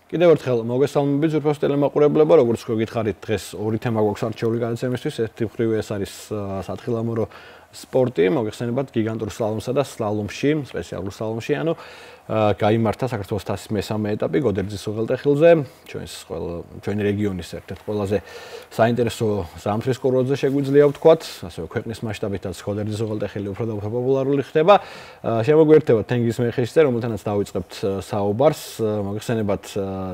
კიდევ ერთხელ მოგესალმებით ზურფოს ტელემაყურებლებო, როგორც გითხარით, დღეს ორი თემა გვაქვს არჩეული განაცემისთვის. ერთი მხრივ ეს არის სათხილამურო სპორტი, მოგეხსენებათ გიგანტურ სლალომსა და სლალომში, სპეციალურ სლალომში, ანუ გაიმართა საქართველოს თასის მესამე ეტაპი გოდერძის უღელტეხილზე, ჩვენი რეგიონის ერთ-ერთ ყველაზე საინტერესო ზამთრის კურორტზე შეგვიძლია ვთქვათ, ასევე ქვეყნის მასშტაბითაც გოდერძის უღელტეხილი უფრო და უფრო პოპულარული ხდება. შემოგვიერთება თენგიზ მეხეშიძე, რომელთანაც დავიწყებთ საუბარს, მოგეხსენებათ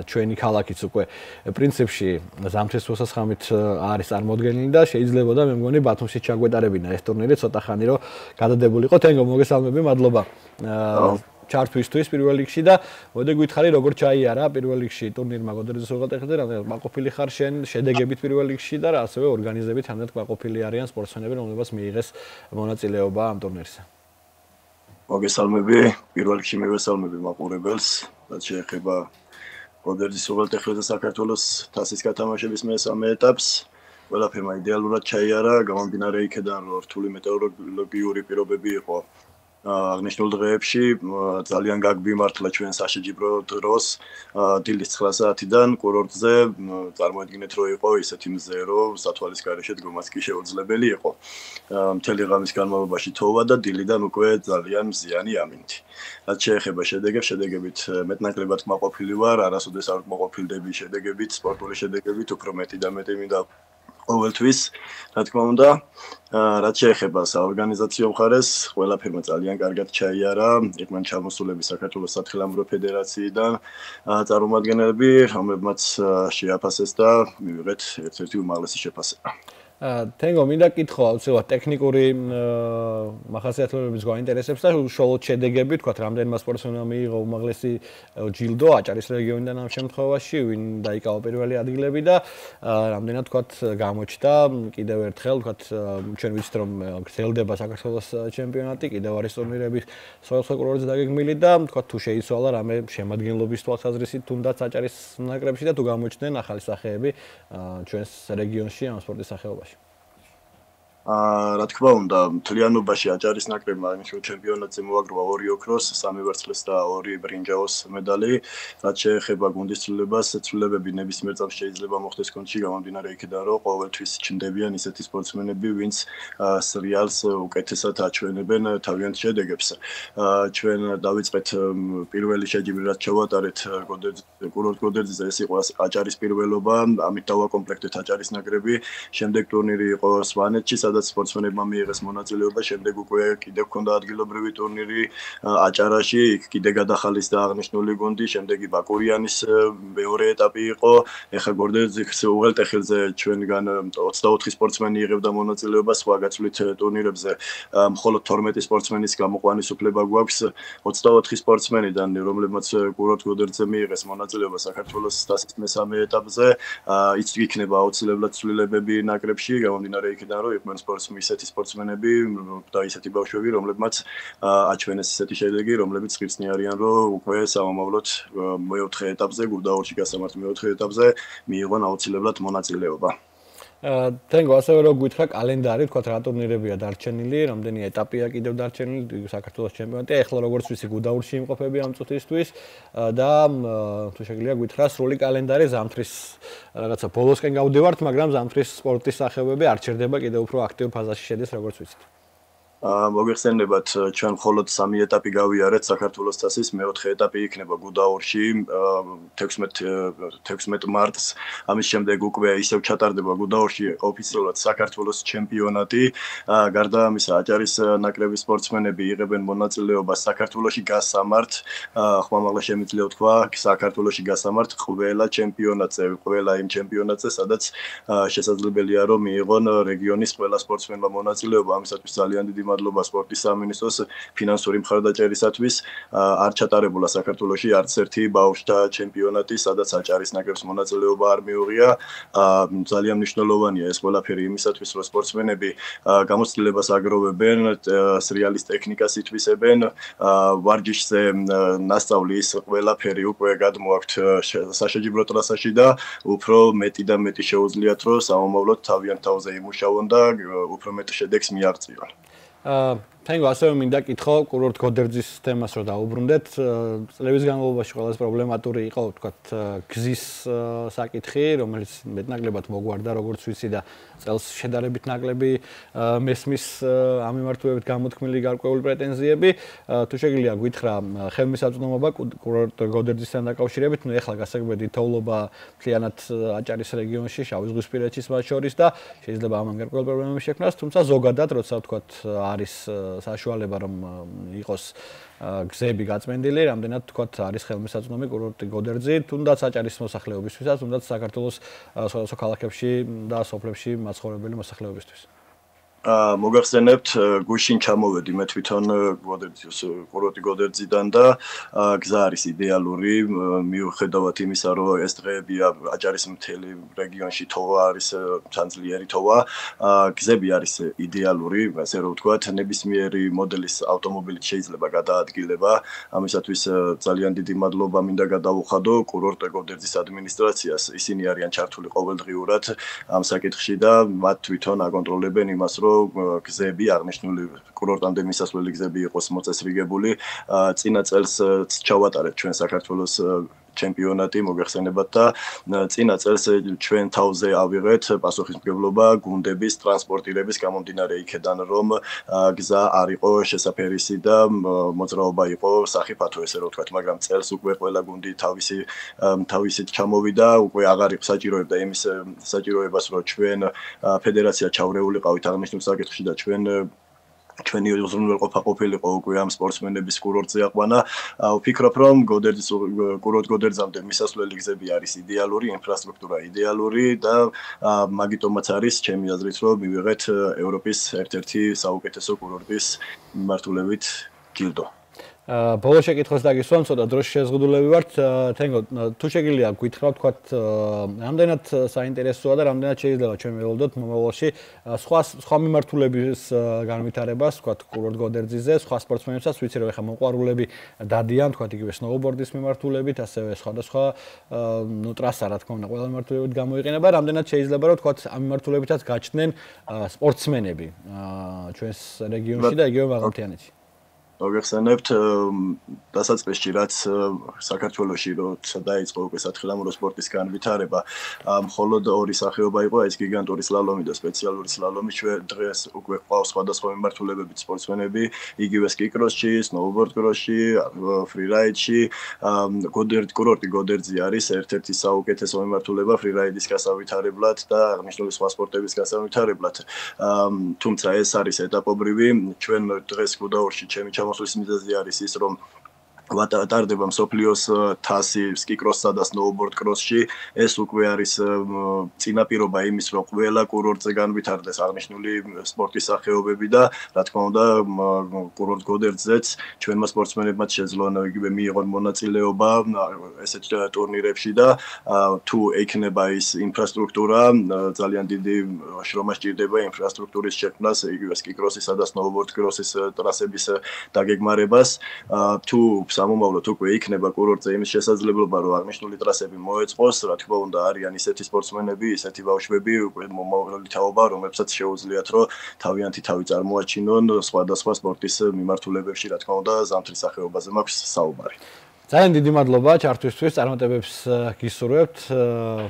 ჩვენი ქალაქიც უკვე პრინციპში ზამთრის მოსასხამით არის წარმოდგენილი და შეიძლება და მე მგონი ბათუმში ჩაგვეტარებინა ეს ტურნირი ცოტა ხანი რომ გადადებულიყო. თენგო, მოგესალმები, მადლობა. ჩართვისთვის პირველ რიგში და მოდი გითხარი როგორ ჩაიარა პირველ რიგში ტურნირმა გოდერძის უღელტეხილზე, რამდენად კმაყოფილი ხარ შენ შედეგებით პირველ რიგში და ასევე ორგანიზებით რამდენად კმაყოფილი არიან სპორტსმენები, რომლებსაც მიიღეს მონაწილეობა ამ ტურნირზე. მოგესალმები, პირველ რიგში მივესალმები მაყურებელს, რაც შეეხება გოდერძის უღელტეხილზე საქართველოს თასის გათამაშების მესამე ეტაპს. ყველაფერმა იდეალურად ჩაიარა, გამომდინარე იქედან, რომ რთული მეტეოროლოგიური პირობები იყო აღნიშნულ დღეებში, ძალიან გაგბიმართლა ჩვენ საშეჯიბრო დროს დილის 9 საათიდან კურორტზე, წარმოედგინეთ რომ იყო ისეთი მზე, რომ სათვალის გარეშე დგომაც კი შეუძლებელი იყო. მთელი ღამის განმავლობაში თოვა და დილიდან უკვე ძალიან მზიანი ამინდი. რაც შეეხება შედეგებით მეტნაკლებად კმაყოფილი ვარ, არასოდეს არ კმაყოფილდები შედეგებით, სპორტული შედეგებით, უფრო მეტი და მეტი მინდა ყოველთვის, რა თქმა უნდა, რაც შეეხება საორგანიზაციო მხარეს, ყველაფერმა ძალიან კარგად ჩაიარა, იყვნენ ჩამოსულები საქართველოს სათხილამურო ფედერაციიდან წარმომადგენლები, რომლებმაც შეაფასეს და მივიღეთ ერთ-ერთი უმაღლესი შეფასება. თენგო, მინდა კითხო, აუცილებლად ტექნიკური მახასიათებლებიც გვაინტერესებს და უშუალოდ შედეგები, თქვათ, რამდენმა სპორტსმენმა მიიღო უმაღლესი ჯილდო აჭარის რეგიონიდან ამ შემთხვევაში, ვინ დაიკავა პირველი ადგილები და რამდენად თქვათ გამოჩნდა კიდევ ერთხელ, თქვათ, ჩვენ ვიცით რომ გრძელდება საქართველოს ჩემპიონატი, კიდევ არის ტურნირები სხვადასხვა კურორტზე დაგეგმილი და თქვათ თუ შეიცვალა რამე შემადგენლობის თვალსაზრისით თუნდაც აჭარის ნაკრებში და თუ გამოჩნდნენ ახალი სახეები ჩვენს რეგიონში ამ სპორტის სახეობაში. რა თქმა უნდა, მთლიანობაში აჭარის ნაკრებმა აღნიშნულ ჩემპიონატზე მოაგროვა 2 ოქროს, 3 ვერცხლის და 2 ბრინჯაოს медали. რაც შეეხება გუნდის ცვლილებას, ცვლილებები ნებისმიერ წამს შეიძლება მოხდეს გუნდში, გამომდინარე იქიდან, რომ ყოველთვის ჩნდებიან ისეთი სპორტსმენები, ვინც სრიალს უკეთესად აჩვენებენ თავიანთ შედეგებს. ჩვენ დავიწყეთ პირველი შეჯიბრი, რაც ჩავატარეთ კურორტ გოდერძზე, ეს იყო აჭარის პირველობა, ამით დავაკომპლექტეთ აჭარის ნაკრები. შემდეგ ტურნირი იყო სვანეთში, სადაც სპორტსმენებმა მიიღეს მონაწილეობა, შემდეგ უკვე კიდევ ჰქონდა ადგილობრივი ტურნირი აჭარაში, იქ კიდე გადახალისდა აღნიშნული გუნდი, შემდეგ ბაკურიანის მეორე ეტაპი იყო, ეხლა გოდერძის უღელტეხილზე ჩვენგან 24 სპორტსმენი იღებდა მონაწილეობა, სხვა გაცვლით ტურნირებზე მხოლოდ 12 სპორტსმენის გამოყვანის უფლება გვაქვს 24 სპორტსმენიდან, რომლებმაც კურორტ გოდერძზე მიიღეს მონაწილეობა საქართველოს თასის მესამე ეტაპზე, იქნება აუცილებლად ცვლილებები ნაკრებში, გამომდინარე იქიდან, რომ იყვნენ ისეთი სპორტსმენები და ისეთი ბავშვები, რომლებმაც აჩვენეს ისეთი შედეგი, რომლებიც ღირსნი არიან, რომ უკვე სამომავლოდ მეოთხე ეტაპზე, გუნდაურში გასამართ მეოთხე ეტაპზე მიიღონ აუცილებლად მონაწილეობა. თენგო, ასევე რო გითხრა კალენდარი, თქვათ რა ტურნირებია დარჩენილი, რამდენი ეტაპია კიდევ დარჩენილი საქართველოს ჩემპიონატი, ეხლა როგორც ვიცი, გუდაურში იმყოფები ამ წუთისთვის და თუ შეგიძლია გითხრა სრული კალენდარი ზამთრის რაღაცა ბოლოსკენ გავდივართ, მაგრამ ზამთრის სპორტის სახეობები არ ჩერდება კიდევ უფრო აქტიურ ფაზაში შედის, როგორც ვიცით. მოგეხსენებათ, ჩვენ მხოლოდ 3 ეტაპი გავიარეთ საქართველოს თასის, მეოთხე ეტაპი იქნება გუდაურში 16 მარტს. ამის შემდეგ უკვე ისევ ჩატარდება გუდაურში ოფიციალურად საქართველოს ჩემპიონატი. გარდა ამისა, აჭარის ნაკრების სპორტსმენები იღებენ მონაწილეობას საქართველოში გასამართ, ხმამაღლა შემიძლია ვთქვა, საქართველოში გასამართ ყველა ჩემპიონატზე, ყველა იმ ჩემპიონატზე, სადაც შესაძლებელია რომ მიიღონ რეგიონის ყველა სპორტსმენმა მონაწილეობა. ამისათვის ძალიან დიდი მადლობა სპორტის სამინისტროს ფინანსური მხარდაჭერისათვის. არ ჩატარებულა საქართველოში არც ერთი ბავშვთა ჩემპიონატი, სადაც აჭარის ნაკრებს მონაწილეობა არ მიუღია. ძალიან მნიშვნელოვანია ეს ყველაფერი იმისათვის, რომ სპორტსმენები გამოცდილებას აგროვებენ, სრიალის ტექნიკას ითვისებენ, ვარჯიშზე ნასწავლის ყველაფერი უკვე გადმოაქვთ საშეჯიბრო ტრასაში და უფრო მეტი და მეტი შეუძლიათ, რომ სამომავლოდ თავიანთ თავზე იმუშაონ და უფრო მეტ შედეგს მიაღწიონ. თენგო ასევე მინდა კითხო კურორტ გოდერძის თემას რომ დაუბრუნდეთ. წლების განმავლობაში ყველაზე პრობლემატური იყო ვთქვათ გზის საკითხი, რომელიც მეტნაკლებად მოგვარდა, როგორც ვიცი და წელს შედარებით ნაკლები მესმის ამ მიმართულებით გამოთქმული გარკვეული პრეტენზიები. თუ შეგიძლია გითხრა ხელმისაწვდომობა კურორტ გოდერძისთან დაკავშირებით, ნუ ეხლა გასაგებია თოვლობა მთლიანად აჭარის რეგიონში, შავიზღვისპირეთში მათ შორის და შეიძლება ამან გარკვეული პრობლემები შექმნას, თუმცა ზოგადად როცა ვთქვათ არის საშუალება რომ იყოს გზები გაწმენდილი, რამდენად ვთქვათ არის ხელმისაწვდომი კურორტი გოდერძი, თუნდაც აჭარის მოსახლეობისთვისაც, თუნდაც საქართველოს სხვადასხვა ქალაქებში და სოფლებში მაცხოვრებელი მოსახლეობისთვის. მოგახსენებთ გუშინ ჩამოვედი მე თვითონ კურორტი გოდერძიდან და გზა არის იდეალური მიუხედავად იმისა რომ ეს დღეები აჭარის მთელი რეგიონში თოვა არის ძალიან თოვა გზები არის იდეალური ასე რომ ვთქვათ ნებისმიერი მოდელის ავტომობილით შეიძლება გადაადგილება ამისათვის ძალიან დიდი მადლობა მინდა გადავუხადო კურორტ გოდერძის ადმინისტრაციას ისინი არიან ჩართული ყოველდღიურად ამ საკითხში და მათ თვითონ აკონტროლებენ იმას რომ გზები აღნიშნული კურორტამდე მისასვლელი გზები იყოს მოწესრიგებული. წინა წელს ჩავატარეთ ჩვენ საქართველოს ჩემპიონატი მოგეხსენებათ და წინა წელს ჩვენ თავზე ავიღეთ პასუხისმგებლობა გუნდების ტრანსპორტირების გამომდინარე იქედან რომ გზა არ იყო შესაფერისი და მოძრაობა იყო სახიფათო ესე რომ ვთქვათ, მაგრამ წელს უკვე ყველა გუნდი თავისით ჩამოვიდა, უკვე აღარ იყო საჭიროებდა იმის საჭიროებას რომ ჩვენ ფედერაცია ჩავრეულიყავით აღნიშნულ საკითხში და ჩვენი უზრუნველყოფა ყოფილიყო უკვე ამ სპორტსმენების კურორტზე აყვანა. ვფიქრობ, რომ კურორტ გოდერძამდე მისასვლელი გზები არის იდეალური, ინფრასტრუქტურა იდეალური და მაგიტომაც არის ჩემი აზრით, რომ მივიღეთ ევროპის ერთ-ერთი საუკეთესო კურორტის მიმართულებით ჯილდო. ბოლო შეკითხვას დაგისვამ, ცოტა დროში შეზღუდულები ვართ. თენგო, თუ შეგიძლია გითხრა, ვთქვათ, რამდენად საინტერესოა და რამდენად შეიძლება ჩვენ ველოდოთ მომავალში სხვა მიმართულების განვითარებას, ვთქვათ, კურორტ გოდერძიზე, სხვა სპორტსმენებსაც, ვიცი რომ ეხლა მოყვარულები დადიან, ვთქვათ, იგივე სნოუბორდის მიმართულებით, ასევე სხვადასხვა ტრასა, რა თქმა უნდა, ყველა მიმართულებით გამოიყენება, რამდენად შეიძლება რომ ვთქვათ, ამ მიმართულებითაც გაჩნდნენ სპორტსმენები ჩვენს რეგიონში და იგივე მაღალმთიანეთში. მოგეხსენებთ დასაწყისში რაც საქართველოში როცა დაიწყო უკვე სათხილამურო სპორტის განვითარება მხოლოდ ორი სახეობა იყო ეს გიგანტური სლალომი და სპეციალური სლალომი ჩვენ დღეს უკვე ყავს სხვადასხვა მიმართულებებით სპორტსმენები იგივე სკიკროსში, სნოუბორდ კროსში, ფრირაიდში კურორტი გოდერძი არის ერთ-ერთი საუკეთესო მიმართულება ფრირაიდის გასავითარებლად და აღნიშნული სხვა სპორტების გასავითარებლად თუმცა ეს არის ეტაპობრივი ჩვენ დღეს გუდაურში ჩემი მოსვლის მიზეზი არის ის, რომ ვატარდება მსოფლიოს თასი სკიკროსსა და სნოუბორდ კროსში, ეს უკვე არის წინაპირობა იმის, რომ ყველა კურორტზე განვითარდეს აღნიშნული სპორტის სახეობები და რა თქმა უნდა, კურორტ გოდერძზეც ჩვენმა სპორტსმენებმა შეძლონ იგივე მიიღონ მონაწილეობა ესეთ ტურნირებში და თუ ექნება ის ინფრასტრუქტურა, ძალიან დიდი შრომა სჭირდება ინფრასტრუქტურის შექმნას, იგივე სკიკროსისა და სნოუბორდ კროსის ტრასების დაგეგმარებას, თუ სამომავლოდ უკვე იქნება კურორტზე იმის შესაძლებლობა, რომ აღნიშნული ტრასები მოეწყოს, რა თქმა უნდა, არიან ისეთი სპორტსმენები, ისეთი ბავშვები, უკვე მომავალი თაობა, რომლებსაც შეუძლიათ, რომ თავიანთი თავი წარმოაჩინონ სხვადასხვა სპორტის მიმართულებებში, რა თქმა უნდა, ზამთრის სახეობაზე მაქვს საუბარი. ძალიან დიდი მადლობა ჩართვისთვის, წარმატებებს გისურვებთ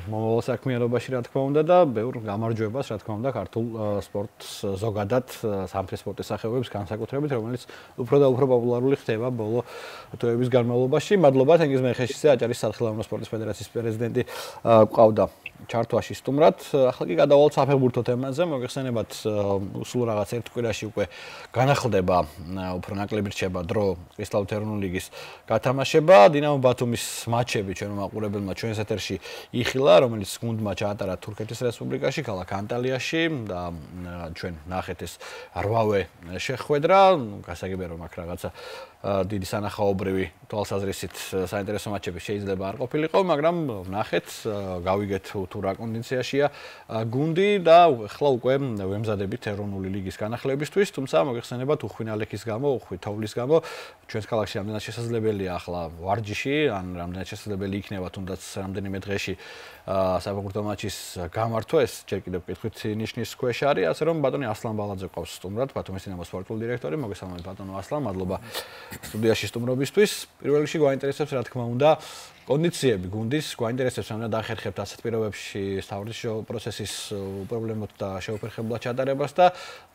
მომავალ საქმიანობაში, რა თქმა უნდა და ბევრ გამარჯვებას, რა თქმა უნდა, ქართულ სპორტს ზოგადად, სამთო სპორტის სახეობების განსაკუთრებით, რომელიც უფრო და უფრო პოპულარული ხდება ბოლო თვეების განმავლობაში. მადლობა თენგიზ მეხეშიძე, აჭარის სათხილამურო სპორტის ფედერაციის პრეზიდენტი ყავდა ჩართვაში სტუმრად. ახლა კი გადავალთ საფეხბურთო თემაზე, მოგეხსენებათ, სულ რაღაც ერთ კვირაში უკვე განახლდება, უფრო ნაკლები რჩება დრო კრისტალურ ეროვნულ ლიგის გათამაშება. დინამო ბათუმის მატჩები ჩვენმა მაყურებელმა ჩვენს ეთერში იხილა, რომელიც გუნდმა ჩაატარა თურქეთის რესპუბლიკაში, ქალაქ ანტალიაში და ჩვენ ნახეთ ეს 8-ვე შეხვედრა, გასაგებია რომ აქ რაღაცა დიდი სანახაობრივი თვალსაზრისით საინტერესო მატჩები შეიძლება არ ყოფილიყო, მაგრამ ნახეთ, გავიგეთ თუ რა კონდიციაშია გუნდი და ახლა უკვე ვემზადებით ეროვნული ლიგის განახლებისთვის, თუმცა მოგეხსენებათ უხვი ნალექის გამო, უხვი თოვლის გამო ჩვენს ქალაქში ამდენად შესაძლებელია ახლა ვარჯიში, ან რამდენად შესაძლებელი იქნება თუნდაც რამდენიმე დღეში საფეხბურთო მატჩის გამართვა, ეს ჯერ კიდევ კითხვით ნიშნის ქვეშ არის, ასე რომ ბატონი ასლან ბალაძე ყავს სტუმრად, ბათუმის დინამოს სპორტული დირექტორი, მოგესალმებით ბატონო ასლან, მადლობა სტუდიაში სტუმრობისთვის. პირველ რიგში გვაინტერესებს რა თქმა უნდა კონდიციები გუნდის, გვაინტერესებს რამდენად ახერხებთ ასეთ პირობებში საერთაშორისო პროცესის უპრობლემოდ და შეუფერხებლად ჩატარებას და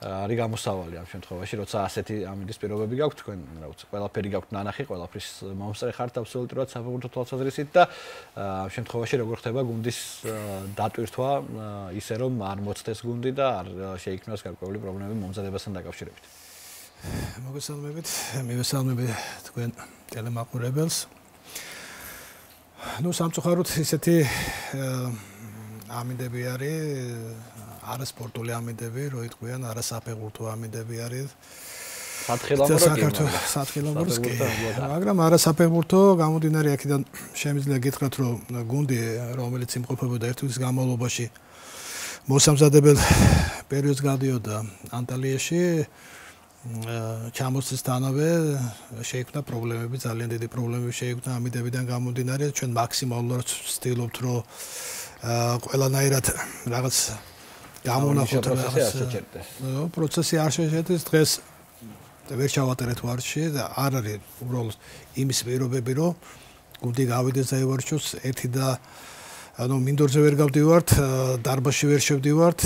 არის გამოსავალი ამ შემთხვევაში, როცა ასეთი ამინდის პირობები გაქვთ, თქვენ რა ვიცი, ყველაფერი გაქვთ ნანახი, ყველაფრის მომსწრე ხართ აბსოლუტურად საფეხბურთო თვალსაზრისით და ამ შემთხვევაში როგორ ხდება გუნდის დატვირთვა ისე რომ არ მოწდეს გუნდი და არ შეიქმნას გარკვეული პრობლემები მომზადებასთან დაკავშირებით. მივესალმები თქვენ ტელემაყურებელს. სამწუხაროდ ისეთი ამინდები არის, არასპორტული ამინდები, რო იტყვიან, არასაფეხბურთო ამინდები არის. სათხილამურიც კი, მაგრამ არასაფეხბურთო გამომდინარე აქედან შემიძლია გითხრათ, რომ გუნდი, რომელიც იმყოფებოდა ერთ თვის განმავლობაში მოსამზადებელ პერიოდს გადიოდა ანტალიაში, ჩამოსვლისთანავე შეიქმნა პრობლემები, ძალიან დიდი პრობლემები შეიქმნა ამინდებიდან გამომდინარე, ჩვენ მაქსიმალურად ვცდილობთ, რომ ყველანაირად რაღაც გამონახოთ პროცესი არ შეჭერდეს დღეს ვერ ჩავატარეთ ვარჯიში და არ არის უბრალოდ იმის პირობები, რომ გუნდი გავიდეს დაივარჯოს ერთი და ანუ მინდორზე ვერ გავდივართ, დარბაზში ვერ შევდივართ,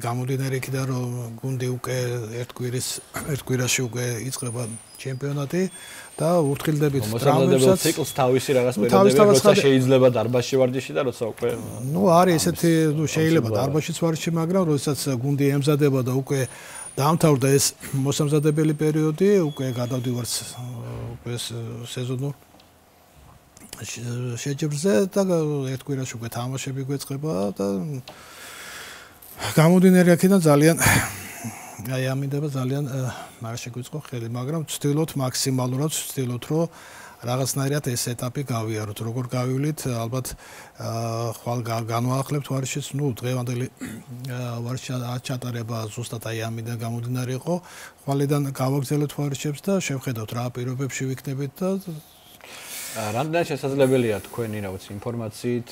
გამომდინარე იქიდან რომ გუნდი უკვე ერთ კვირაში უკვე იწყება ჩემპიონატი და ურთქილდებით ტრამვებსაც ციკლს თავისი რაღაც პირობები, როცა შეიძლება დარბაზში ვარჯიში და როცა უკვე არის ესეთი, შეიძლება დარბაზშიც ვარჯიში, მაგრამ როდესაც გუნდი ემზადება და უკვე დაამთავრდა ეს მოსამზადებელი პერიოდი, უკვე გადავდივართ უკვე სეზონურ შეჯიბრზე და ერთ კვირაში უკვე თამაშები გვეწყება და გამომდინარე აქედან ძალიან ამინდება ძალიან არ შეგვიწყო ხელი, მაგრამ ვცდილობთ მაქსიმალურად ვცდილობთ, რომ რაღაცნაირად ეს ეტაპი გავიაროთ. როგორ გავივლით, ალბათ ხვალ განვაახლებთ ვარჯიშს, დღევანდელი ვარჯიში ჩატარება ზუსტად ამინდა გამომდინარე იყო. ხვალიდან გავაგრძელებთ ვარჯიშებს და შევხედავთ რა პირობებში ვიქნებით და რამდენად შესაძლებელია თქვენი რა ვიცი ინფორმაციით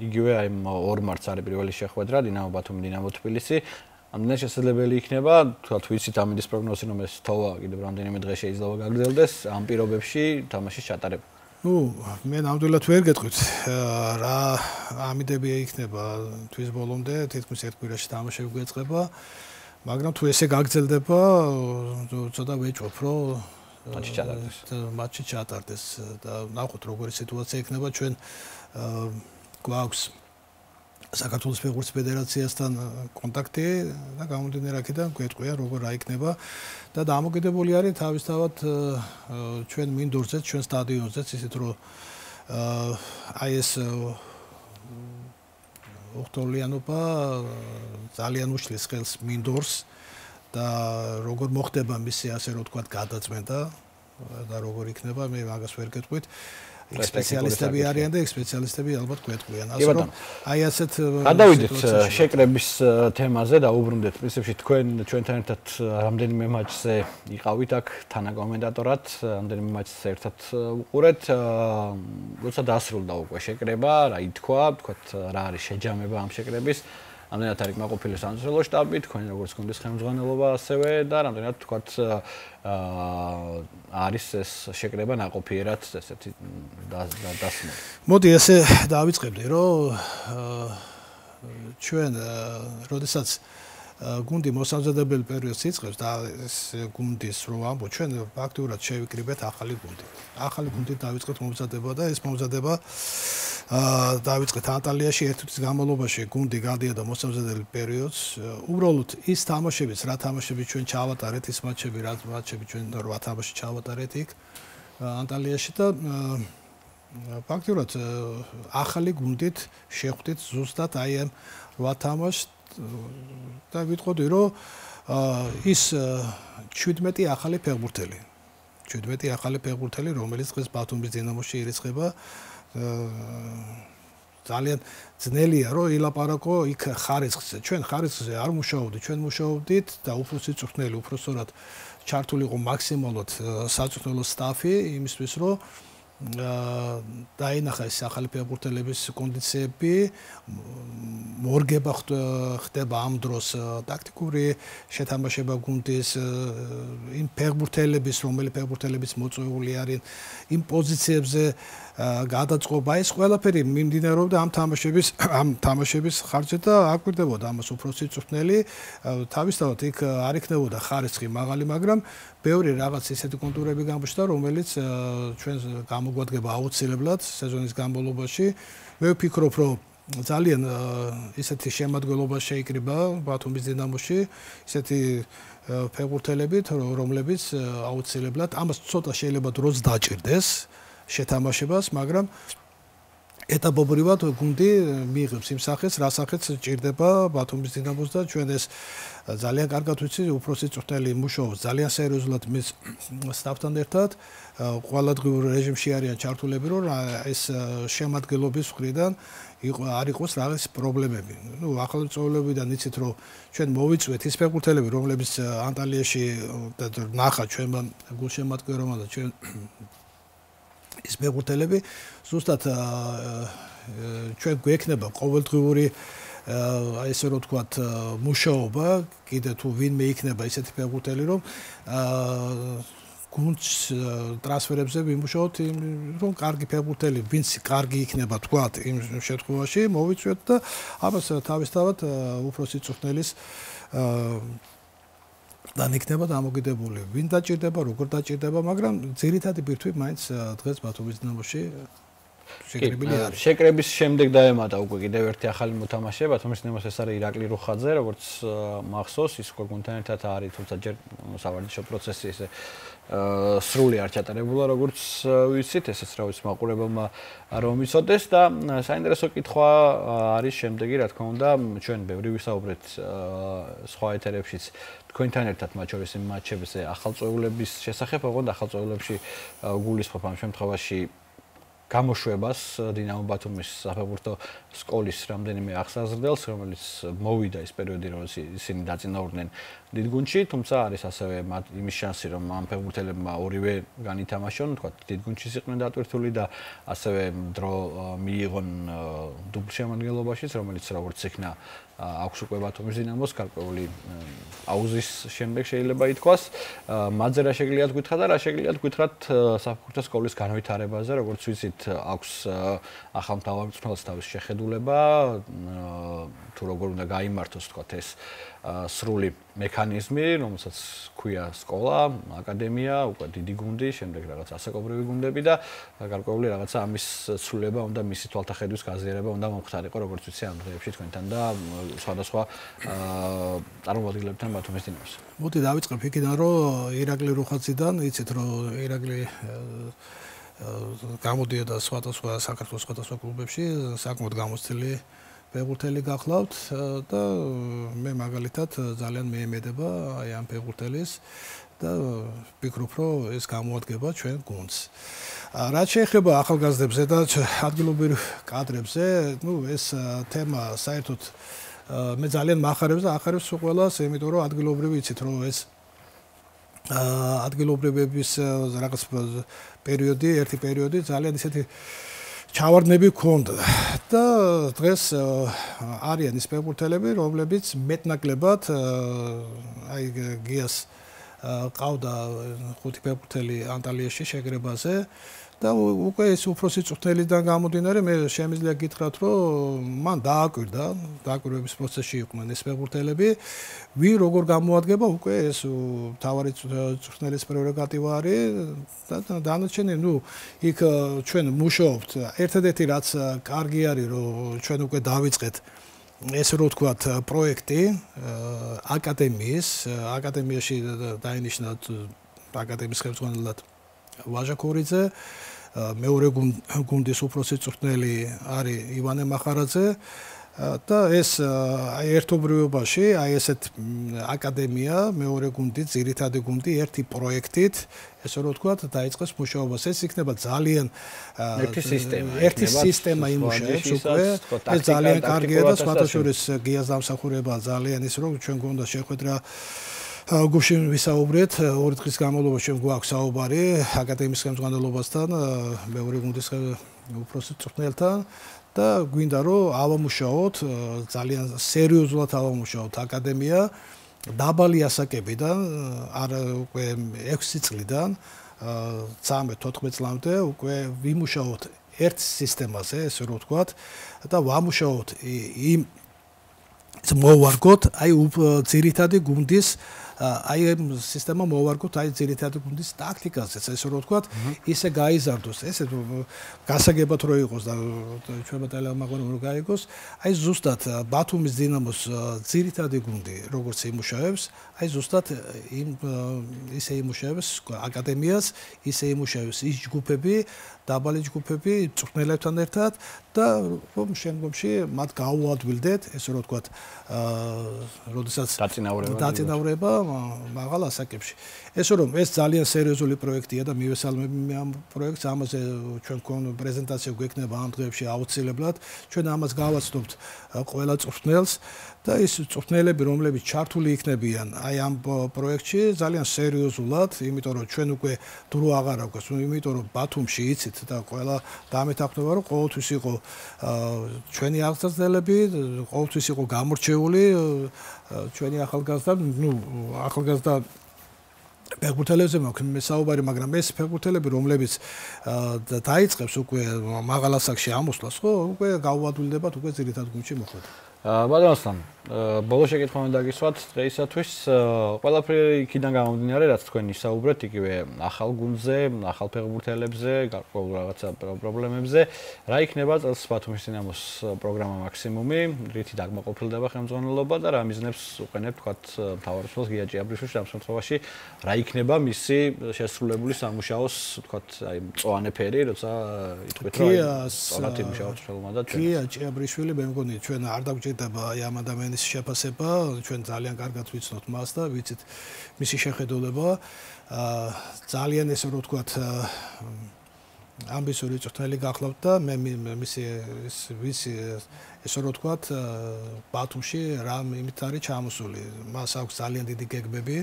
იგივე აი ორ მარტს არის პირველი შეხვედრა დინამო ბათუმი დინამო თბილისი რამდენად შესაძლებელი იქნება თქვათ ვიცით ამინდის პროგნოზი რომ ეს თოვა კიდევ რამდენიმე დღე შეიძლება გაგრძელდეს ამ პირობებში თამაშის ჩატარება მე ნამდვილად ვერ გეტყვით რა ამინდები იქნება თვის ბოლომდე თითქმის ერთ კვირაში თამაშები გვეწყება მაგრამ თუ ესე გაგრძელდება ცოტა ვეჭვობ რომ მატჩი ჩატარდეს და ნახოთ როგორი სიტუაცია იქნება ჩვენ გვაქვს საქართველოს ფეხბურთის ფედერაციასთან კონტაქტი და გამომდინარე აქედან გვეტყვიან როგორ რა იქნება და დამოკიდებული არის თავისთავად ჩვენ მინდორზე ჩვენ სტადიონზე ისეთ რომ აი ეს ოქტომბრიანობა ძალიან უშლის ხელს მინდორს და როგორ მოხდება მისი ასე რომ თქვა გადაწმენდა და როგორ იქნება მე მაგას ვერ გეტყვით სპეციალისტები არიან და სპეციალისტები ალბათ გვეტყვიან ასე რომ აი ასეთ გადავიდეთ შეკრების თემაზე და უბრუნდეთ პრინციპში ჩვენთან ერთად რამდენიმე მატჩზე იყავით აქ თანაკომენტატორად რამდენიმე მატჩს ერთად უყურეთ როცა დასრულდა უკვე შეკრება რა ითქვა თქვათ რა არის შეჯამება ამ შეკრების რამდენად არის კმაყოფილი სამწვრთნელო შტაბი, თქვენ როგორც გუნდის ხელმძღვანელობა ასევე და რამდენად თქვათ არის ეს შეკრება ნაყოფიერად ესეთი დასმული. მოდი ესე დავიწყებდი, რომ ჩვენ როდესაც გუნდი მოსამზადებელი პერიოდს იწყებს და ეს გუნდის რო ამბობ, ჩვენ ფაქტურად შევიკრიბეთ ახალი გუნდი. ახალი გუნდით დავიწყეთ მომზადება და ეს მომზადება დავიწყეთ ანტალიაში ერთ თვის განმავლობაში გუნდი გადიოდა მოსამზადებელი პერიოდს. უბრალოდ ის თამაშებიც, რა თამაშები ჩვენ ჩავატარეთ, ის მატჩები, რა მატჩები ჩვენ 8 თამაში ჩავატარეთ იქ ანტალიაში და ფაქტურად ახალი გუნდით შეხვდით ზუსტად აი ამ 8 თამაშს და ვიტყოდი რომ ის 17 ახალი ფეხბურთელი 17 ახალი ფეხბურთელი რომელიც დღეს ბათუმის დინამოში ირიცხება ძალიან ძნელია რომ ილაპარაკო იქ ხარისხზე. ჩვენ ხარისხზე არ მუშაობდით, ჩვენ მუშაობდით და უფრო სიწვრთნელი, უფრო სწორად ჩართული იყო მაქსიმალურად საწვრთნელო სტაფი იმისთვის რომ დაინახა ეს ახალი ფეხბურთელების კონდიციები, მორგება ხდება ამ დროს ტაქტიკური შეთამაშება გუნდის იმ ფეხბურთელების, რომელი ფეხბურთელებიც მოწვეული არიან იმ პოზიციებზე გადაწყობა, ეს ყველაფერი მიმდინარეობდა ამ თამაშების ხარჯზე და აკვირდებოდა ამას უფრო სიწვრთნელი, თავისთავად იქ არ იქნებოდა ხარისხი მაღალი, მაგრამ ბევრი რაღაც ისეთი კონტურები გამოჩნდა, რომელიც ჩვენს გამოგვადგება აუცილებლად სეზონის განმავლობაში. მე ვფიქრობ, რომ ძალიან ისეთი შემადგენლობა შეიკრიბა ბათუმის დინამოში, ისეთი ფეხბურთელებით, რომლებიც აუცილებლად ამას ცოტა შეიძლება დროც დაჭირდეს შეთამაშებას, მაგრამ ეტაპობრივად გუნდი მიიღებს იმ სახეს, რა სახეც ჭირდება ბათუმის დინამოს და ჩვენ ეს ძალიან კარგად ვიცი, უფრო სიწვრთნელი მუშაობს ძალიან სერიოზულად მის სტაფთან ერთად, ყოველდღიურ რეჟიმში არიან ჩართულები, რომ ეს შემადგენლობის მხრიდან არ იყოს რაღაც პრობლემები. ნუ ახალი წვეულებიდან იცით, რომ ჩვენ მოვიწვეთ ის ფეხბურთელები, რომლებიც ანტალიაში ნახა ჩვენმა გულშემატკივრებმა და ჩვენ ის ფეხბურთელები ზუსტად ჩვენ გვექნება ყოველდღიური აი ესე რომ ვთქვათ მუშაობა, კიდე თუ ვინმე იქნება ისეთი ფეხბურთელი, რომ გუნდს ტრანსფერებზე ვიმუშაოთ, რომ კარგი ფეხბურთელი, ვინც კარგი იქნება თქვათ იმ შემთხვევაში, მოვიწვიოთ და ამას თავისთავად უფრო სიწვრთნელის dan იქნება დამოკიდებული, ვინ დაჭირდება, როგორ დაჭირდება, მაგრამ ძირითადი ბირთვი მაინც დღეს ბათუმის დინამოში შეკრებილი არის. შეკრების შემდეგ დაემატა უკვე კიდევ ერთი ახალი მოთამაშე, ბათუმის დინამოს ეს არის ირაკლი რუხაძე, როგორც მახსოვს, ის უკვე გუნდთან ერთად არის, თუმცა ჯერ სავარჯიშო პროცესი ესე სრული არ ჩატარებულა, როგორც ვიცით, ესეც რა ვიცი მაყურებელმა რომ იცოდეს და საინტერესო კითხვა არის შემდეგი, რა თქმა უნდა, ჩვენ ბევრი ვისაუბრეთ სხვა ეთერებშიც თქვენთან ერთად მათ შორის იმ მატჩებზე ახალწვეულების შესახებ, ოღონდ ახალწვეულებში გულისხმობ ამ შემთხვევაში გამოშვებას დინამო ბათუმის საფეხბურთო სკოლის რამდენიმე აღსაზრდელს, რომელიც მოვიდა ის პერიოდი, როდესაც ისინი დაწინაურდნენ დიდ გუნდში, თუმცა არის ასევე იმის შანსი, რომ ამ ფეხბურთელებმა ორივე განითამაშონ, თქვა დიდ გუნდშიც იყვნენ დატვირთული და ასევე დრო მიიღონ დუბლ შემადგენლობაშიც, რომელიც როგორც იქნა აქვს უკვე ბათუმის დინამოს გარკვეული პაუზის შემდეგ შეიძლება ითქვას. მათზე რა შეგიძლიათ გითხრათ და რა შეგიძლიათ გითხრათ საფეხბურთო სკოლის განვითარებაზე, როგორც ვიცით, აქვს ახალ მთავარ თავის შეხედულება, თუ როგორ უნდა გაიმართოს თქვათ ეს სრული მექანიზმი, რომელსაც ქვია სკოლა, აკადემია, უკვე დიდი გუნდი, შემდეგ რაღაც ასაკობრივი გუნდები და გარკვეული რაღაცა ამის ცვლილება უნდა მისი თვალთახედვის გაზიარება უნდა მომხდარიყო, როგორც ვიცი ამ დღეებში თქვენთან და სხვადასხვა წარმომადგენლებთან ბათუმის დინამოს. მოდი დავიწყებ იქიდან, რომ ირაკლი რუხაძიდან, იცით, რომ ირაკლი გამოდიოდა სხვადასხვა საქართველოს სხვადასხვა კლუბებში, საკმაოდ გამოცდილი ფეხბურთელი გახლავთ და მე მაგალითად ძალიან მეემედება აი ამ ფეხბურთელის და ვფიქრობ, რომ ეს გამოადგება ჩვენ გუნდს. რაც შეეხება ახალგაზრდებზე და ადგილობრივ კადრებზე, ნუ ეს თემა საერთოდ მე ძალიან მახარებს და ახარებს ყველას, იმიტომ რომ ადგილობრივი იცით, რომ ეს ადგილობრივების რაღაც პერიოდი, ერთი პერიოდი ძალიან ისეთი ჩავარდნები ქონდა და დღეს არიან ის ფეხბურთელები, რომლებიც მეტნაკლებად აი გიას ყავდა 5 ფეხბურთელი ანტალიაში შეკრებაზე და უკვე ეს უფროსი წვრთნელიდან გამომდინარე მე შემიძლია გითხრათ, რომ მან დააკვირვების პროცესში იყვნენ ეს ფეხბურთელები, ვინ როგორ გამოადგება უკვე ეს მთავარი წვრთნელის პრეროგატივა არის და დანარჩენი, ნუ იქ ჩვენ მუშაობთ. ერთადერთი რაც კარგი არის, რომ ჩვენ უკვე დავიწყეთ ესე რომ ვთქვათ პროექტი აკადემიაში დაინიშნა აკადემიის ხელმძღვანელად ვაჟა ქორიძე, მეორე გუნდის უფროსი წვრთნელი არის ივანე მახარაძე და ეს ერთობრივობაში აი ესეთ აკადემია მეორე გუნდი ძირითადი გუნდი ერთი პროექტით ესე რომ ვთქვათ დაიწყეს მუშაობას ეს იქნება ძალიან ერთი სისტემა იმუშავებს უკვე ეს ძალიან კარგია და სხვათა შორის გიას დამსახურება ძალიან ის რომ ჩვენ გვქონდა შეხვედრა გუშინ ვისაუბრეთ ორი დღის განმავლობაში ჩვენ გვაქვს საუბარი აკადემიის ხელმძღვანელობასთან მეორე გუნდის უფროსი წვრთნელთან და გვინდა რომ ავამუშაოთ ძალიან სერიოზულად ავამუშაოთ აკადემია დაბალი ასაკებიდან არ უკვე 6 წლიდან 13-14 წლამდე უკვე ვიმუშაოთ ერთ სისტემაზე ესე რომ ვთქვათ და ვამუშაოთ იმ მოვარგოთ აი ძირითადი გუნდის აი ამ სისტემა მოვარგოთ აი ძირითადი გუნდის ტაქტიკაზე ესე რომ ვთქვათ ისე გაიზარდოს ესე გასაგებად რო იყოს და ჩვენმა ტელემაგონებმა რო გაიგოს აი ზუსტად ბათუმის დინამოს ძირითადი გუნდი როგორც იმუშავებს აი ზუსტად ისე იმუშავებს აკადემიას ისე იმუშავებს ის ჯგუფები დაბალი ჯგუფები წვრთნელებთან ერთად და რომ შემდგომში მათ გაუადვილდეთ ესე რომ ვთქვათ როდესაც დაწინაურება მაღალ ასაკებში ესე რომ ეს ძალიან სერიოზული პროექტია და მივესალმები ამ პროექტს ამაზე ჩვენ გქონდა პრეზენტაცია გვექნება ამ დღეებში აუცილებლად ჩვენ ამას გავაცნობთ ყველა წვრთნელს და ის წვრთნელები რომლებიც ჩართული იქნებიან აი ამ პროექტში ძალიან სერიოზულად იმიტომ რომ ჩვენ უკვე დრო აღარ აქვს იმიტომ რომ ბათუმში იცით და ყველა დამეთანხმება რომ ყოველთვის იყო ჩვენი აღზრდელები ყოველთვის იყო გამორჩეული ჩვენი ახალგაზრდა ახალგაზრდა ფეხბურთელებზე მაქვს საუბარი მაგრამ ეს ფეხბურთელები რომლებიც დაიწყებს უკვე მაღალ ასაკში ამოსვლას ხო უკვე გაუადვილდებათ უკვე ძირითად გუნდში მოხვედა ბატონოსთან ბოლო შეკითხვა მინდა გისვათ დღეისათვის ყველაფერი იქიდან გამომდინარე რაც თქვენ ისაუბრეთ იგივე ახალ გუნდზე ახალ ფეხბურთელებზე გარკვეულ რაღაცა პრობლემებზე რა იქნება წელს ბათუმის დინამოს პროგრამა მაქსიმუმი რითი დაკმაყოფილდება ხელმძღვანელობა და რა მიზნებს უყენებთ თქვათ მთავარ მსმენელს გია ჭიაბრიშვილს ამ შემთხვევაში რა იქნება მისი შესრულებული სამუშაოს თქვათ აი მწვანე ფერი როცა იტყვით რომ სწორად იმუშაოთ ხელმა და ჩვენ გია ჭიაბრიშვილი მე მგონი ჩვენ არ დაგვჭირდება აი ამ ადამიანის შეფასება ჩვენ ძალიან კარგად ვიცნობთ მას და ვიცით მისი შეხედულება ძალიან ესე რომ ვთქვათ ამბიციური წვრთნელი გახლავთ და მე მისი ესე რომ ვთქვათ ბათუმში რა იმით არის ჩამოსული მას აქვს ძალიან დიდი გეგმები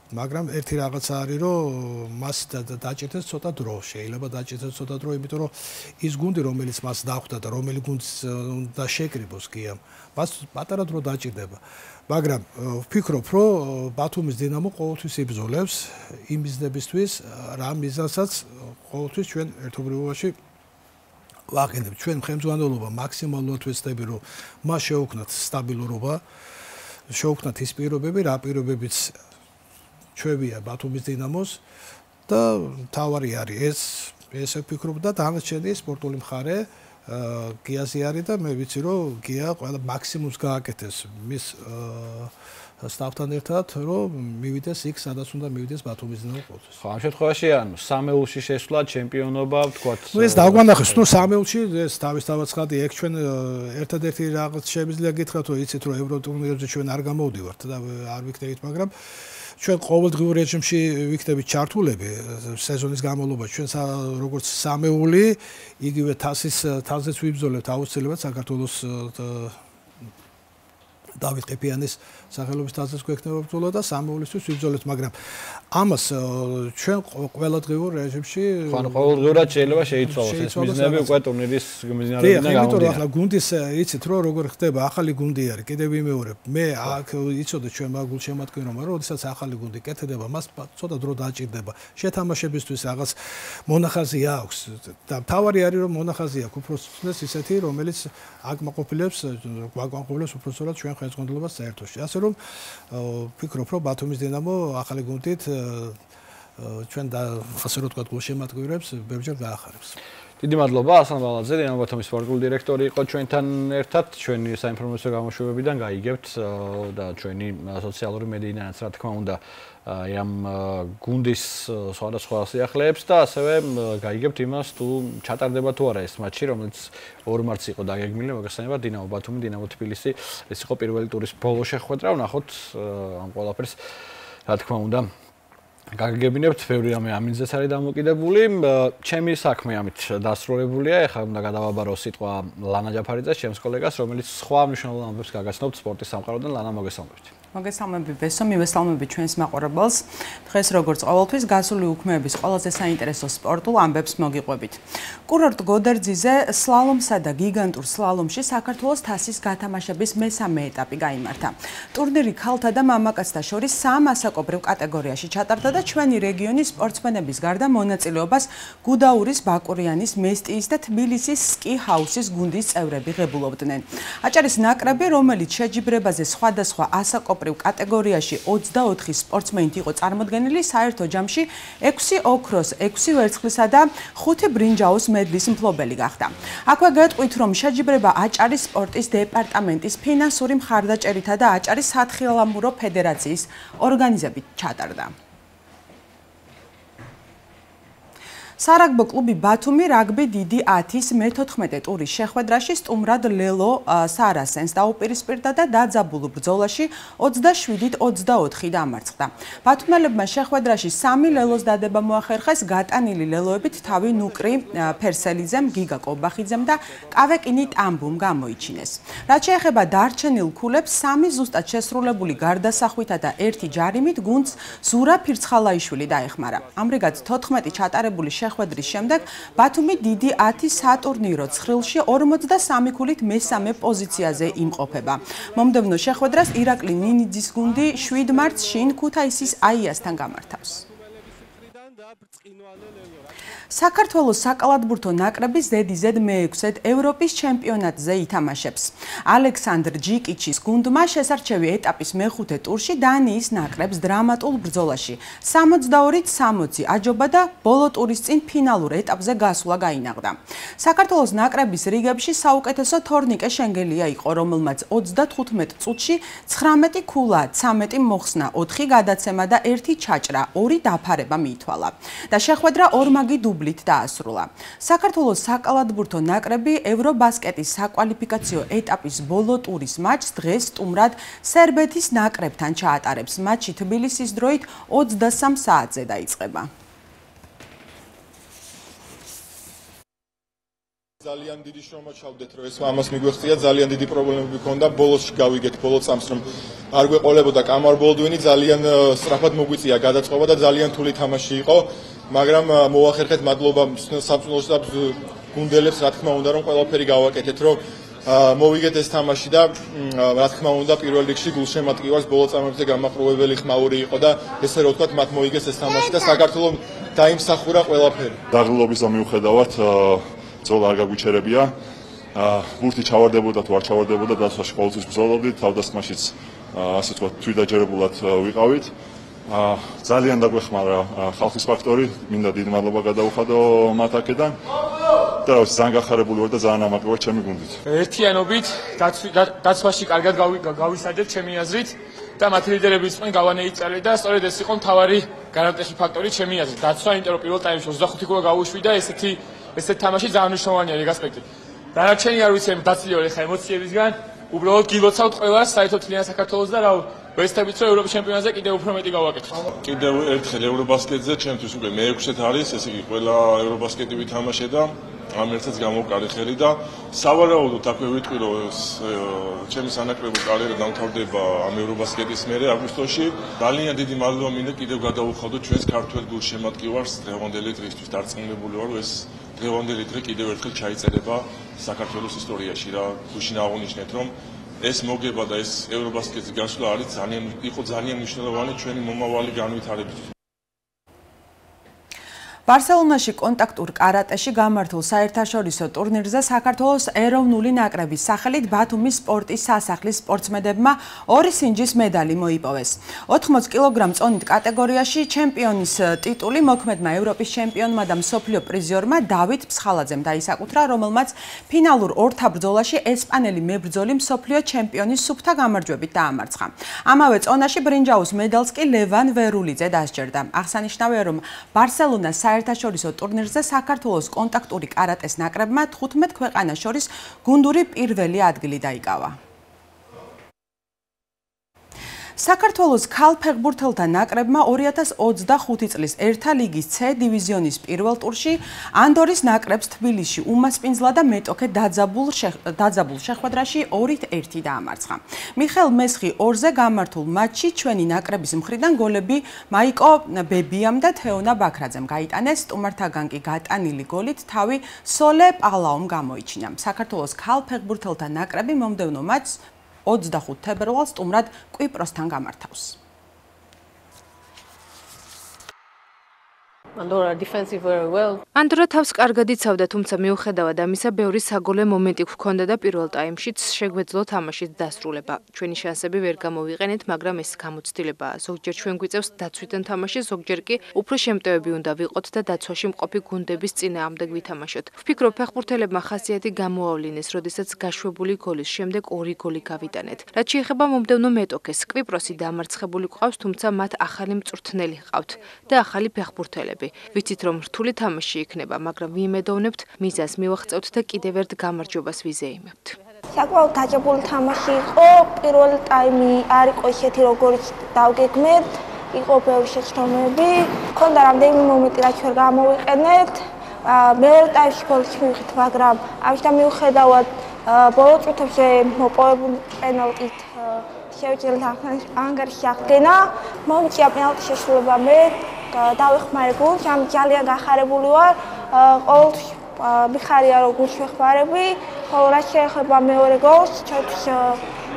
მაგრამ ერთი რაღაცა არის რომ მას დაჭირდეს ცოტა დრო შეიძლება დაჭირდეს ცოტა დრო იმიტომ რომ ის გუნდი რომელიც მას დახვდა და რომელი გუნდს უნდა შეკრიბოს გიამ მას პატარა დრო დაჭირდება მაგრამ ვფიქრობ რომ ბათუმის დინამო ყოველთვის იბრძოლებს იმ მიზნებისთვის რა მიზანსაც ყოველთვის ჩვენ ერთობრივობაში ვაყენებთ ჩვენ ხელმძღვანელობა მაქსიმალურად ვეცდები რომ მას შევუქმნათ სტაბილურობა შევუქმნათ ის პირობები რა პირობებიც ჩვევია ბათუმის დინამოს და თავარი არის ეს ვფიქრობ და დანარჩენი სპორტული მხარე გიაზე არის და მე ვიცი რომ გია ყველა მაქსიმუმს გააკეთეს მის სტაფთან ერთად რომ მივიდეს იქ სადაც უნდა მივიდეს ბათუმის დინამო ყოველთვის. ხო ამ შემთხვევაში ანუ სამეულში შესვლა ჩემპიონობა ვთქვათ ეს დაგვანახეს ნუ სამეულში ეს თავისთავად ხადი ეგ ჩვენ ერთადერთი რაღაც შემიძლია გითხრათ რომ იცით რომ ევროტურნირებზე ჩვენ არ გამოვდივართ და არ ვიქნებით მაგრამ ჩვენ ყოველდღიურ რეჟიმში ვიქნებით ჩართულები სეზონის განმავლობაში ჩვენ როგორც სამეული იგივე თასზეც ვიბრძოლებთ აუცილებლად საქართველოს დავით ყიფიანის სახელობის თასზეც გვექნება ბრძოლა და სამეულისთვის ვიბრძოლებთ მაგრამ ამას ჩვენ ყოველდღიურ რეჟიმში ანუ ყოველდღიურად შეიძლება შეიცვალოს ეს მიზნები უკვე ტურნირის მიმდინარეობიდან გამომდინარე. იმიტომ რომ ახლა გუნდის იცით რომ როგორ ხდება ახალი გუნდი არის კიდევ ვიმეორებ მე აქ იცოდე ჩვენ მაგულ შემატკივრობა რომ როდესაც ახალი გუნდი კეთდება მას ცოტა დრო დაჭირდება შეთამაშებისთვის რაღაც მონახაზი აქვს და თავარი არის რომ მონახაზი აქვს უბრალოდ ისეთი რომელიც აკმაყოფილებს გვაკმაყოფილებს უბრალოდ ჩვენ ხელმძღვანელობას საერთოში ასე რომ ვფიქრობ რომ ბათუმის დინამო ახალი გუნდით ჩვენ და ასე რომ თქვა გულშემატკივრებს ბევრჯერ გაახარებს. დიდი მადლობა ასლან ბალაძე დინამო ბათუმის სპორტული დირექტორი იყო ჩვენთან ერთად ჩვენი საინფორმაციო გამოშვებებიდან გაიგებთ და ჩვენი სოციალური მედიიდანაც რა თქმა უნდა ამ გუნდის სხვადასხვა სიახლეებს და ასევე გაიგებთ იმას თუ ჩატარდება თუ არა ეს მატჩი, რომელიც 2 მარტს იყო დაგეგმილი, მოგეხსენებათ დინამო ბათუმი, დინამო თბილისი. ეს იყო პირველი ტურის ბოლო შეხვედრა, ვნახოთ ამ ყველაფერს რა თქმა უნდა გაგებინებთ, ბევრი რამე ამინძეც არის დამოკიდებული. ჩემი საქმე ამით დასრულებულია. ეხლა უნდა გადავაბარო სიტყვა ლანა ჯაფარიძეს, ჩემს კოლეგას, რომელიც სხვა მნიშვნელოვან ამბებს გაგაცნობთ სპორტის სამყაროდან. ლანა, მოგესალმებით. მოგესალმები ბესო, მივესალმები ჩვენს მაყურებელს. დღეს როგორც ყოველთვის გასული უქმეების ყველაზე საინტერესო სპორტულ ამბებს მოგიყვებით. კურორტ გოდერძიზე სლალომსა და გიგანტურ სლალომში საქართველოს თასის გათამაშების მესამე ეტაპი გაიმართა. ტურნირი ქალთა და მამაკაცთა შორის სამ ასაკობრივ კატეგორიაში ჩატარდა და ჩვენი რეგიონის სპორტსმენების გარდა მონაწილეობას გუდაურის, ბაკურიანის, მესტიის და თბილისის სკი ჰაუსის გუნდის წევრები ღებულობდნენ. აჭარის ნაკრები, რომელიც შეჯიბრებაზე სხვადასხვა ასაკობრივ კატეგორიაში 24 სპორტსმენით იყო წარმოდგენილი, საერთო ჯამში 6 ოქროს, 6 ვერცხლისა და 5 ბრინჯაოს მედლის მფლობელი გახდა. აქვე გეტყვით, რომ შეჯიბრება აჭარის სპორტის დეპარტამენტის ფინანსური მხარდაჭერითა და აჭარის სათხილამურო ფედერაციის ორგანიზებით ჩატარდა. სარაგბო კლუბი ბათუმი რაგბი დიდი 10-ის მე-14 ტურის შეხვედრაში სტუმრად ლელო სარასენს დაუპირისპირდა და დაძაბულ ბრძოლაში 27-24 დამარცხდა. ბათუმელებმა შეხვედრაში 3 ლელოს დადება მოახერხეს, გატანილი ლელოებით თავი ნუკრი ფერსელიძემ, გიგა კობახიძემ და კავეკინი ტამბუმ გამოიჩინეს. რაც შეეხება დარჩენილ ქულებს, 3 ზუსტად შესრულებული გარდასახვითა და 1 ჯარიმით გუნდს ზურა ფირცხალაიშვილი დაეხმარა. ამრიგად 14 ჩატარებული შეხვედრის შემდეგ ბათუმი დიდი 10 სატურნირო ცხრილში 43 ქულით მესამე პოზიციაზე იმყოფება. მომდევნო შეხვედრას ირაკლი ნინიძის გუნდი 7 მარტს შინ ქუთაისის აიასთან გამართავს. საქართველოს საკალათბურთო ნაკრები ზედიზედ მე-6-ად ევროპის ჩემპიონატზე ითამაშებს. ალექსანდრ ჯიკიჩის გუნდმა შესარჩევი ეტაპის მე-5 ტურში დანიის ნაკრებს დრამატულ ბრძოლაში 62-60 აჯობა და ბოლო ტურის წინ ფინალურ ეტაპზე გასვლა გაინაღდა. საქართველოს ნაკრების რიგებში საუკეთესო თორნიკე შენგელია იყო, რომელმაც 35 წუთში 19 ქულა, 13 მოხსნა, 4 გადაცემა და 1 ჩაჭრა, 2 დაფარება მიითვალა. და შეხვედრა ორმაგი დუბლით დაასრულა. საქართველოს საკალათბურთო ნაკრები ევრობასკეტის საკვალიფიკაციო ეტაპის ბოლო ტურის მატჩს დღეს სტუმრად სერბეთის ნაკრებთან ჩაატარებს. მატჩი თბილისის დროით 23 საათზე დაიწყება. ძალიან დიდი შრომა ჩავდეთ, რომ ეს ამას მიგვეღწია, ძალიან დიდი პრობლემები მქონდა, ბოლოსში გავიგეთ, ბოლო წამს რომ არ გვეყოლებოდა კამარ ბოლდვინი, ძალიან სწრაფად მოგვიწია გადაწყობა და ძალიან თული თამაში იყო, მაგრამ მოახერხეთ მადლობა სამწუხაროდ და გუნდელებს, რა თქმა უნდა, რომ ყველაფერი გავაკეთეთ, რომ მოვიგეთ ეს თამაში და რა თქმა უნდა პირველ რიგში გულშემატკივარს ბოლო წამებზე გამაყრუებელი ხმაური იყო და ესე რომ ვთქვათ, მათ მოიგეს ეს თამაში და საქართველოს დაიმსახურა ყველაფერი. დაღლილობის მიუხედავად ბრძოლა არ გაგვიჩერებია. ბურთი ჩავარდებოდა თუ არ ჩავარდებოდა, დასვაში ყოველთვის ბრძოლობდით, თავდასხმაშიც ასე ვთქვათ, თვითდაჯერებულად ვიყავით. ძალიან დაგვეხმარა ხალხის ფაქტორი, მინდა დიდი მადლობა გადაუხადო მათ აქედან. და რა ვიცი, ძალიან გახარებული ვარ და ძალიან ამაყი ვარ ჩემი გუნდით. ერთიანობით დაცვაში კარგად გავისაჯეთ ჩემი აზრით და მათი ლიდერების წინ გავანეიწალე და სწორედ ეს იყო მთავარი გარანტიასი ფაქტორი ჩემი აზრით. დაცვა, იმიტომ რომ პირველ ტაიმში 25 ქულა გავუშვიდა, ესეთი თამაში ძალიან მნიშვნელოვანია ეგ ასპექტი. დანარჩენი არ ვიცი, დაცლიური ხა ემოციებისგან, უბრალოდ გილოცავთ ყველას საერთოდ თლიან საქართველოს და რა ვესწრებით, რომ ევროპის ჩემპიონატზე კიდევ უფრო მეტი გავაკეთოთ. კიდევ ერთხელ ევრობასკეტზე ჩემთვის უკვე მე-6-ად არის, ესე იგი ყველა ევრობასკეტი ვითამაშე და ამ ერთსაც გამოვკარი ხელი და სავარაუდოდ აქვე ვიტყვი, რომ ჩემი სანაკრებო კარიერა დამთავრდება ამ ევრობასკეტის მერე აგვისტოში. ძალიან დიდი მადლობა მინდა კიდევ გადაუხადოთ ჩვენს ქართველ გულშემატკივარს დღევანდელი დღისთვის დარწმუნებული ვარ, რომ ეს დღევანდელი დღე კიდევ ერთხელ ჩაიწერება საქართველოს ისტორიაში რა. გუშინ აღნიშნეთ, რომ ეს მოგება და ეს ევრობასკეტის გასვლა არის ძალიან მნიშვნელოვანი ჩვენი მომავალი განვითარებისთვის. ბარსელონაში კონტაქტურ კარატეში გამართულ საერთაშორისო ტურნირზე საქართველოს ეროვნული ნაკრების სახელით ბათუმის სპორტის სასახლის სპორტსმენებმა 2 სინჯის მედალი მოიპოვეს. 80 კილოგრამ წონით კატეგორიაში ჩემპიონის ტიტული მოქმედმა ევროპის ჩემპიონმა და მსოფლიო პრიზიორმა დავით ფსხალაძემ დაისაკუთრა, რომელმაც ფინალურ ორთა ბრძოლაში ესპანელი მებრძოლი მსოფლიო ჩემპიონის სუფთა გამარჯვებით დაამარცხა. ამავე წონაში ბრინჯაოს მედალს კი ლევან ვერულიძე დასჯერდა. აღსანიშნავია, რომ ბარსელონას საერთაშორისო ტურნირზე საქართველოს კონტაქტური კარატეს ნაკრებმა 15 ქვეყანას შორის გუნდური პირველი ადგილი დაიკავა. საქართველოს ქალ ფეხბურთელთა ნაკრებმა 2025 წლის ერთა ლიგის C დივიზიონის პირველ ტურში ანდორის ნაკრებს თბილისში უმასპინძლა და მეტოქე დაძაბულ შეხვედრაში 2-1 დაამარცხა. მიხელ მესხი 2-ზე გამართულ მატჩში ჩვენი ნაკრების მხრიდან გოლები მაიკო ბებიამ და თეონა ბაქრაძემ გაიტანეს, სტუმართაგან კი გატანილი გოლით თავი სოლე პალაომ გამოიჩინა. საქართველოს ქალ ფეხბურთელთა ნაკრები მომდევნო მატჩს 25 თებერვალს სტუმრად კვიპროსთან გამართავს. ანდორა თავს კარგად იცავდა, თუმცა მიუხედავად ამისა, ბევრი საგოლე მომენტი გვქონდა და პირველ ტაიმშიც შეგვეძლო თამაშის დასრულება. ჩვენი შანსები ვერ გამოვიყენეთ, მაგრამ ეს გამოცდილებაა. ზოგჯერ ჩვენ გვიწევს დაცვითან თამაში, ზოგჯერ კი უფრო შემტევები უნდა ვიყოთ და დაცვაში მყოფი გუნდების წინააღმდეგ ვითამაშოთ. ვფიქრობ, ფეხბურთელებმა ხასიათი გამოავლინეს, როდესაც გაშვებული გოლის შემდეგ 2 გოლი გავიტანეთ. რაც შეეხება მომდევნო მეტოქეს, კვიპროსი დამარცხებული გვყავს, თუმცა მათ ახალი მწვრთნელი ჰყავთ და ახალი ფეხბურთელები. ვიცით, რომ რთული თამაში იქნება, მაგრამ ვიმედოვნებთ, მიზანს მივაღწევთ და კიდევ ერთ გამარჯვებას ვიზეიმებთ. საკმაოდ დაჭებული თამაში იყო. პირველ ტაიმი არ იყო ისეთი, როგორც დავგეგმეთ. იყო ბევრი შეცდომები. მქონდა რამდენიმე მომენტი, რაც ვერ გამოვიყენეთ. მეორე ტაიმში გოლს მივიღეთ, მაგრამ ამიტომ მიუხედავად ბოლო წუთებზე მოპოვებული პენალტით შევჭრილ ანგარიშში აღდგენა. მომწია პენალტის შესრულება მე დავეხმარე გუნდს, ამ ძალიან გახარებული ვარ. ყოველთვის მიხარია, რომ გუნდს ვეხმარები. ხოლო რაც შეეხება მეორე გოლს, ჩვენთვის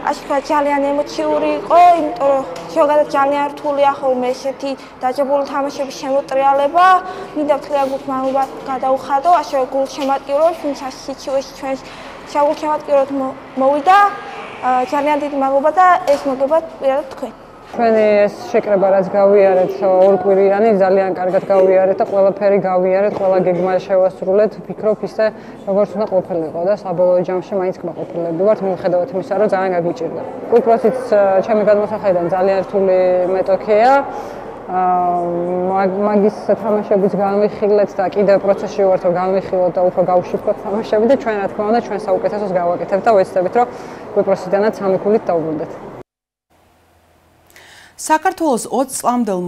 ასე ვთქვათ, ძალიან ემოციური იყო, იმიტომ რომ ზოგადად ძალიან რთულია ხოლმე ესეთი დაჭებული თამაშების შემოტრიალება. მინდა მთლიან გუნდს მადლობა გადაუხადო, ასევე გულშემატკივრებს, ვინც ასე სიტუაციაში ჩვენს შეგულშემატკივრად მოვიდა. ძალიან დიდი მადლობა და ეს მოგება პირადად თქვენ. ჩვენი ეს შეკრება რაც გავიარეთ ორკვირიანი ძალიან კარგად გავიარეთ და ყველაფერი გავიარეთ, ყველა გეგმა შევასრულეთ. ვფიქრობ ისე როგორც უნდა ყოფილიყო და საბოლოო ჯამში მაინც კმაყოფილები ვართ, მიუხედავად იმისა, რომ ძალიან გაგვიჭირდა. კვიპროსიც ჩემი გადმოსახედიდან ძალიან რთული მეტოქეა. მაგის თამაშებიც განვიხილეთ და კიდევ პროცესში ვართ, რომ განვიხილოთ და უფრო გავშიფროთ თამაშები და ჩვენ რა თქმა უნდა ჩვენ საუკეთესოს გავაკეთებთ და ვეცდებით, რომ კვიპროსიდანაც 3 ქულით დავუბრუნდეთ. საქართველოს 20 წლამდელ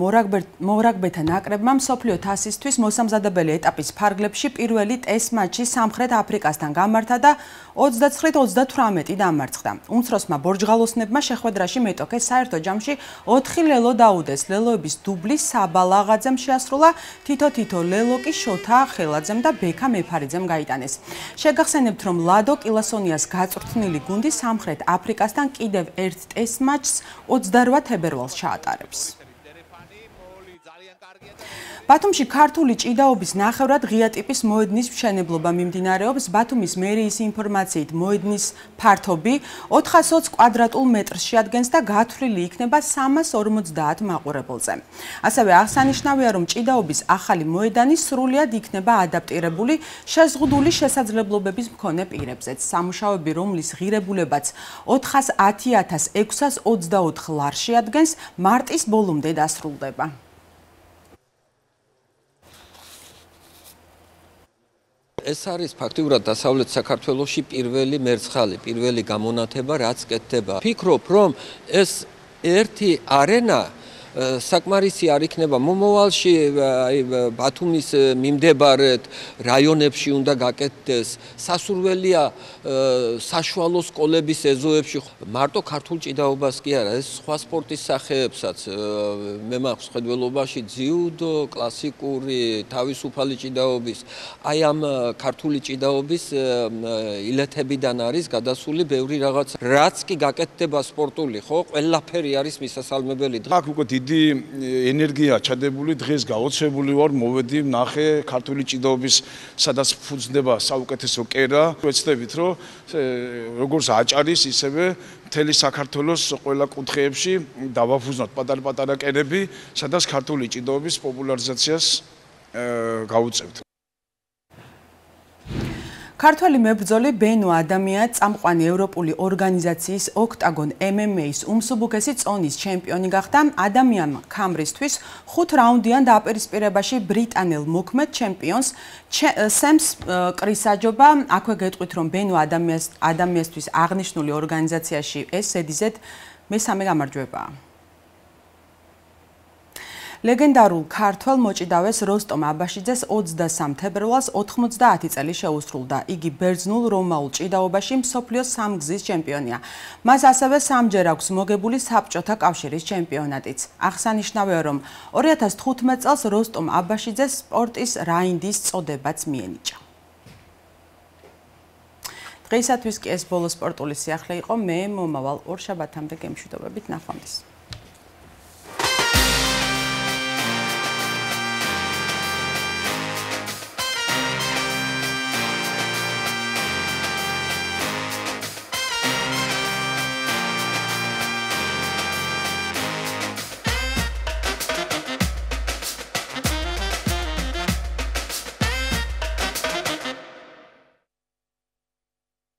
მორაგბეთა ნაკრებმა მსოფლიო თასისთვის მოსამზადებელი ეტაპის ფარგლებში პირველი ტესტ მატჩი სამხრეთ აფრიკასთან გამართა და 29-38 დამარცხდა. უმცროსმა ბორჯღალოსნებმა შეხვედრაში მეტოქეს საერთო ჯამში 4 ლელო დაუდეს. ლელოების დუბლი საბა ლაღაძემ შეასრულა, თითო ლელო კი შოთა ხელაძემ და ბექა მეფარიძემ გაიტანეს. შეგახსენებთ, რომ ლადო კილასონიას გაწვრთნილი გუნდი სამხრეთ აფრიკასთან კიდევ ერთ ტესტ მატჩს 28 თებერვალს ჩაატარებს. ბათუმში ქართული ჭიდაობის ნახევრად ღია ტიპის მოედნის მშენებლობა მიმდინარეობს. ბათუმის მერიის ინფორმაციით მოედნის ფართობი 420 კვადრატულ მეტრს შეადგენს და გათვლილი იქნება 350 მაყურებელზე. ასევე აღსანიშნავია, რომ ჭიდაობის ახალი მოედანი სრულად იქნება ადაპტირებული შეზღუდული შესაძლებლობების მქონე პირებზეც. სამუშაოები, რომლის ღირებულებაც 410.624 ლარს შეადგენს, მარტის ბოლომდე დასრულდება. ეს არის ფაქტიურად დასავლეთ საქართველოში პირველი მერცხალი, პირველი გამონათება, რაც კეთდება. ვფიქრობ, რომ ეს ერთი არენა საკმარისი არ იქნება მომავალში, ბათუმის მიმდებარედ რაიონებში უნდა გაკეთდეს. სასურველია საშუალო სკოლების ეზოებში, მარტო ქართულ ჭიდაობას კი არა, ეს სხვა სპორტის სახეებსაც მე მაქვს ხედველობაში ძიუდო, კლასიკური, თავისუფალი ჭიდაობის, აი ამ ქართული ჭიდაობის ილეთებიდან არის გადასული ბევრი რაღაც, რაც კი გაკეთდება სპორტული, ხო, ყველაფერი არის მისასალმებელი. აქ უკვე დიდი ენერგია ჩადებული, დღეს გაოცებული ვარ, მოვედი, ნახე ქართული ჭიდაობის სადაც ფუძდება საუკეთესო კერა. ვეცდებით, რომ როგორც აჭარის, ისევე მთელი საქართველოს ყველა კუთხეებში დავაფუძნოთ პატარ-პატარა კერები, სადაც ქართული ჭიდაობის პოპულარიზაციას გავუწევთ. ქართველი მებრძოლი ბენო ადამია წამყვანი ევროპული ორგანიზაციის ოქტაგონ MMA-ის უმსუბუქესი წონის ჩემპიონი გახდა. ადამიანმა ქამრისთვის 5 რაუნდიან დაპირისპირებაში ბრიტანელ მოქმედ ჩემპიონს სემს კრისაჯობა. აქვე გეტყვით, რომ ბენო ადამიანისთვის აღნიშნული ორგანიზაციაში ეს ზედიზედ მესამე გამარჯვებაა. ლეგენდარულ ქართველ მოჭიდავეს როსტომ აბაშიძეს 23 თებერვალს 90 წელი შეუსრულდა. იგი ბერძნულ რომაულ ჭიდაობაში მსოფლიოს სამგზის ჩემპიონია. მას ასევე სამჯერ აქვს მოგებული საბჭოთა კავშირის ჩემპიონატიც. აღსანიშნავია, რომ 2015 წელს როსტომ აბაშიძეს სპორტის რაინდის წოდებაც მიენიჭა. დღეისათვის კი ეს ბოლო სპორტული სიახლე იყო. მე მომავალ ორშაბათამდე გემშვიდობებით, ნახვამდის.